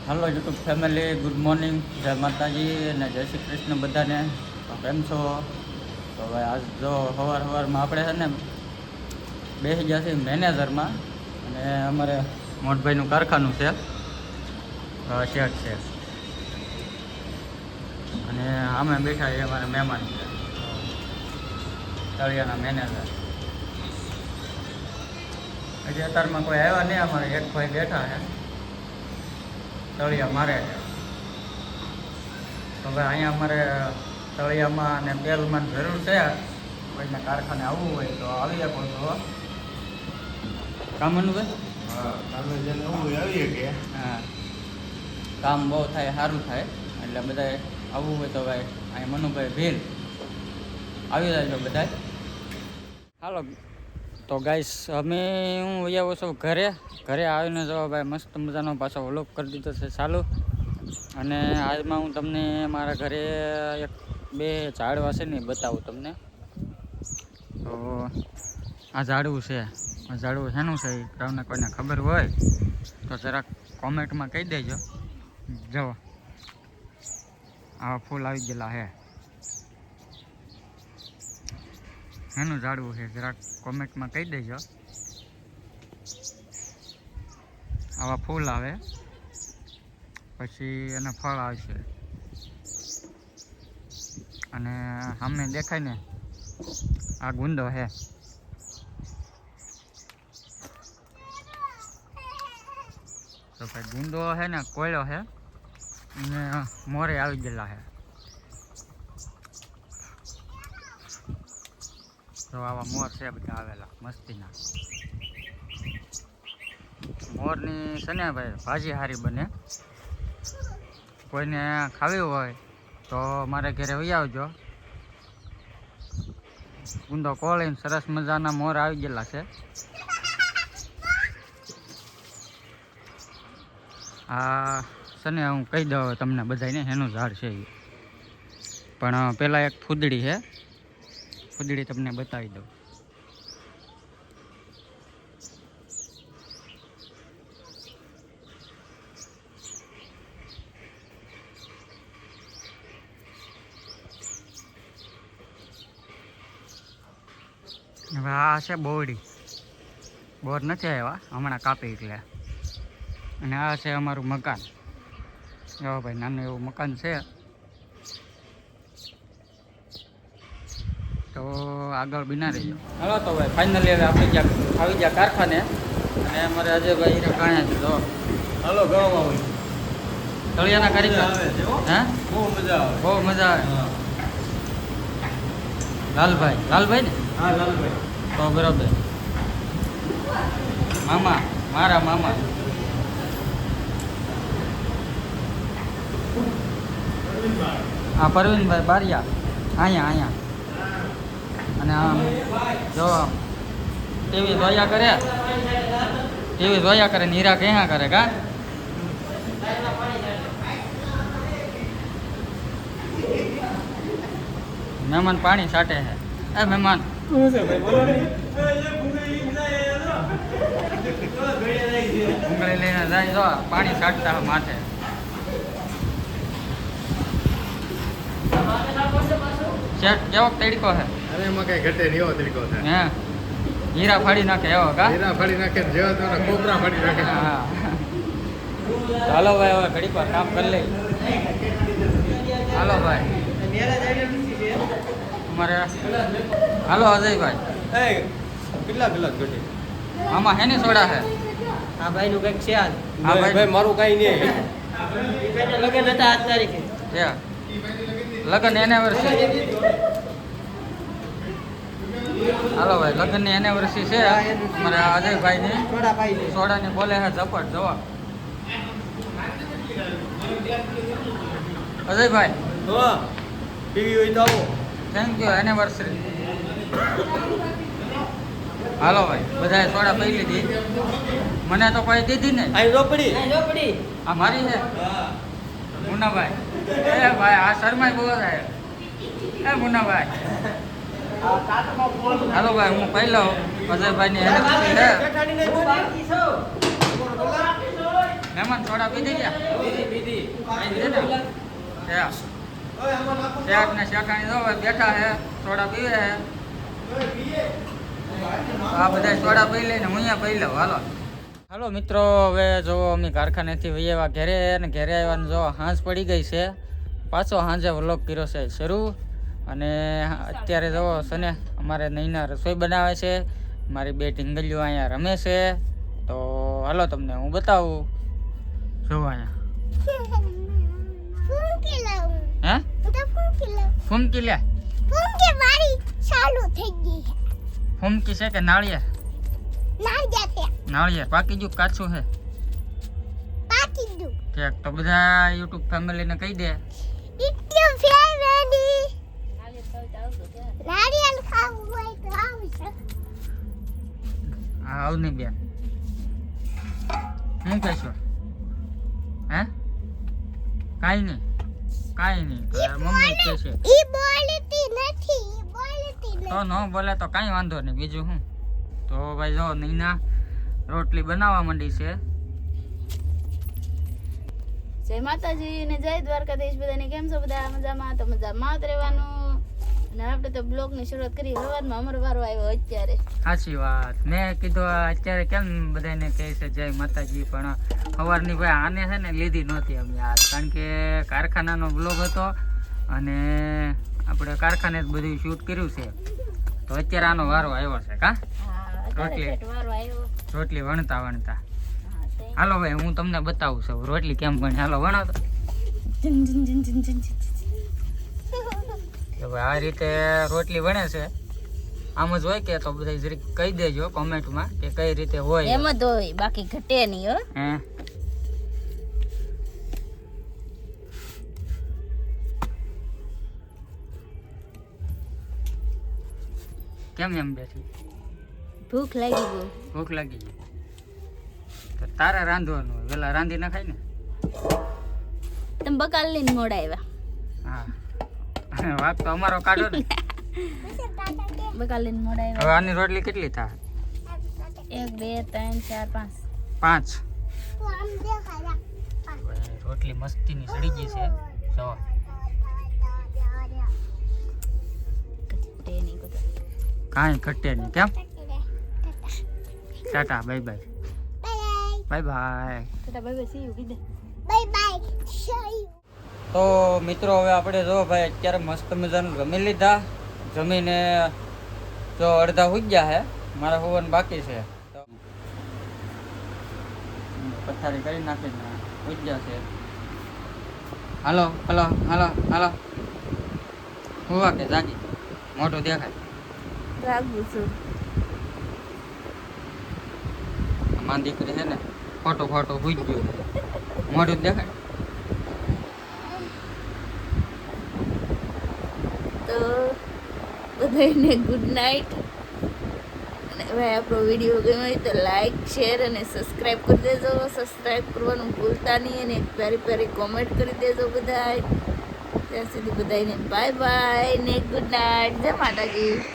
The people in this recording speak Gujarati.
હાલો યુટ્યુબ ફેમિલી, ગુડ મોર્નિંગ, જય માતાજી અને જય શ્રી કૃષ્ણ બધાને. તો કેમ છો? તો હવે આજ જો સવારમાં આપણે છે ને બેસી ગયા છીએ મેનેજરમાં, અને અમારે મોટભાઈનું કારખાનું છે, શેઠ છે, અને અમે બેઠા છીએ અમારા મહેમાન છે, તળિયાના મેનેજર. હજી અત્યારમાં કોઈ આવ્યા નહીં, અમારે એક ભાઈ બેઠા છે તળિયા મારે છે. તો હવે અહીંયા અમારે તળિયામાં અને તેલમાં જરૂર છે, કોઈને કારખાને આવવું હોય તો આવી શકો છો. કામ ભાઈ? હા, કામે જેને આવવું હોય આવીએ કે. હા, કામ બહુ થાય, સારું થાય, એટલે બધાએ આવવું હોય તો ભાઈ અહીં મનુભાઈ ભીલ આવી જાય બધા. હાલો તો ગાઈસ, હું આવ્યો છું ઘરે આવીને જો ભાઈ મસ્ત મજાનો પાછો વ્લોગ કરી દીધો છે ચાલુ. અને આજમાં હું તમને મારા ઘરે એક બે ઝાડવા છે ને બતાવું તમને. તો આ ઝાડવું છે, આ ઝાડવું શેનું છે તમને કોઈને ખબર હોય તો જરાક કોમેન્ટમાં કહી દેજો. જો આવા ફૂલ આવી ગયેલા હે, એનું ઝાડવું છે, જરાક કોમેન્ટમાં કહી દેજો. આવા ફૂલ આવે પછી એને ફળ આવશે, અને સામે દેખાય ને આ ગુંદો છે. તો ભાઈ ગુંદો છે ને કોયલો છે, અને મોરે આવી ગયેલા છે. તો આવા મોર છે બધા આવેલા મસ્તીના. મોરની છે ને ભાઈ ભાજી સારી બને, કોઈને ખાવી હોય તો મારે ઘરે વહી આવજો. ગુંદો કોળીને સરસ મજાના મોર આવી ગયેલા છે. આ છે ને હું કહી દઉં તમને બધાને એનું ઝાડ છે એ, પણ પહેલાં એક ફૂદડી છે, ફૂદડી તમને બતાવી દઉં. હવે આ છે બોરડી, બોર નથી આવ્યા હમણાં કાપી એટલે. અને આ છે અમારું મકાન. જો ભાઈ નાનું એવું મકાન છે. તો આગળ બિના રહીજો. હાલો તો ભાઈ ફાઇનલી હવે આપણે આવી ગયા કારખાને, અને અમારે અજયભાઈ હીરા કાણ્યા છે. તો હાલો ગામમાં હોય તળિયાના કારીગર હે, બહુ મજા આવે, બહુ મજા આવે. લાલભાઈ ને? હા લાલભાઈ. તો બરાબર. મામા, મારા મામા. હા પરવીનભાઈ બારિયા, અહીંયા. અને આમ જો ટીવી જોયા કરે, નીરા ક્યાં કરે કા. મહેમાન પાણી છાંટે છે. એ મહેમાન ઉંગળી લઈને જાય, જો પાણી છાંટતા માથે. કેવો તડકો છે? અરે એમાં કઈ ઘટે નહીં, એવો તરીકો છે. હે હીરા ફાડી નાખે એવો કા? હીરા ફાડી નાખે, જેવા તો કોપરા ફાડી નાખે. હા હાલો ભાઈ, હવે ઘડીક વાર કામ કરી લઈ. હાલો ભાઈ અમારે. હાલો અજયભાઈ, કેટલા કલાક ઘટે? આમાં હેની સોડા છે? આ ભાઈ નું કઈક છે આજ. હા ભાઈ મારું કઈ નહીં. લગ્ન હતા આજ તારીખે. લગ્ન એનિવર્સરી. હાલો ભાઈ, લગ્નની એનિવર્સરી છે મારા અજયભાઈની. થોડા પાઈ દે. સોડાની બોલે છે ઝપટ. જવા અજયભાઈ, હા ટીવી હોય તો આવો. Thank you anniversary. હાલો ભાઈ, બધાએ સોડા પી લીધી, મને તો કોઈ દીધી ને. અહીં રોપડી. આ મારી છે મુન્નાભાઈ. એ ભાઈ આ શર્માય બહુ થાય. એ મુન્નાભાઈ, હાલો ભાઈ હું પહેલો અજયભાઈની એનિવર્સરી છે. મહેમાન સોડા પીધી ગયા શેઠ ને શેઠાણી જો હવે બેઠા હે સોડા પીવે હે આ બધા સોડા પી લઈને હું અહીંયા પી લઉં હાલો મિત્રો હવે જો અમે કારખાનેથી વૈયા ઘેરે ને ઘેરે આવ્યા જો હાંજ પડી ગઈ છે પાછો હાંજે વ્લોગ કર્યો છે શરૂ અને અત્યારે જો સને અમારે નૈના રસોઈ બનાવે છે મારી બે ઢીંગલીઓ અહીંયા રમે છે તો હાલો તમને હું બતાવું જો અહીંયા હે ફૂમકી લે ફૂમકી છે કે નાળિયેર પાકી ગયું કાચું છે ઠીક તો બધા યુટ્યુબ ફેમિલીને કહી દે હા આવની બેન હું કહેશું હે કાંઈ નહીં મમ્મી કહે છે તો ન બોલે તો કાંઈ વાંધો નહીં બીજું શું તો ભાઈ જો નૈના રોટલી બનાવવા માંડી છે જય માતાજી ને જય દ્વારકાધીશ બધાને કેમ છો બધા મજામાં તો મજામાં જ રહેવાનું અને આપણે તો બ્લોગ ની શરૂઆત કરી સવારમાં અમારો વારો આવ્યો અત્યારે સાચી વાત મેં કીધું અત્યારે કેમ બધાને કહે છે જય માતાજી પણ સવારની ભાઈ આને છે ને લીધી નહોતી અમે યાર કારણ કે કારખાનાનો બ્લોગ હતો અને આપણે કારખાને જ બધું શૂટ કર્યું છે તો અત્યારે આનો વારો આવ્યો છે કા રોટલી વણતા હાલો ભાઈ હું તમને બતાવું છું રોટલી કેમ બને હાલો વણો તો ભાઈ આ રીતે રોટલી વણે છે આમ જ હોય કે તો બધા જરીક કહી દેજો કોમેન્ટમાં કે કઈ રીતે હોય એમ જ હોય બાકી ઘટે નહીં હો હે કેમ એમ બેઠી ભૂખ લાગી બહુ ભૂખ લાગી ગઈ તો તારે રાંધવાનું હોય વેલા રાંધી ના ખાય ને તમે બકાલ લઈને મોડા આવ્યા હા વાત તો અમારો કાઢો ને બકાલ લઈને મોડા હવે આવ્યા આની રોટલી કેટલી થાય 1 2 3 4 5 રોટલી મસ્તીની સડી ગઈ છે જો ઘટે નહીં કોઈ કાંઈ ઘટે નહીં કેમ tata bye bye bye bye see you કીધે તો મિત્રો હવે આપણે જો ભાઈ અત્યારે મસ્ત મજાનું જમી લીધા જમીને જો અડધા હોઈ ગયા છે મારા હોવાનું બાકી છે તો પથારી કરી નાખીને હોઈ ગયા છે હાલો હાલો હાલો હાલો હોવા કે જાગી મોટું દેખાય રાગું છું માન દીકરી છે ને ખોટું ખોટું હોઈ ગયું મોટું દેખાય તો બધાને ગુડ નાઇટ અને હવે આપણો વિડીયો ગમ્યો હોય તો લાઈક શેર અને સબસ્ક્રાઈબ કરી દેજો સબસ્ક્રાઈબ કરવાનું ભૂલતા નહીં અને એક પ્યારી પ્યારી કોમેન્ટ કરી દેજો બધા ત્યાં સુધી બધાને બાય બાય ને ગુડ નાઇટ જય માતાજી.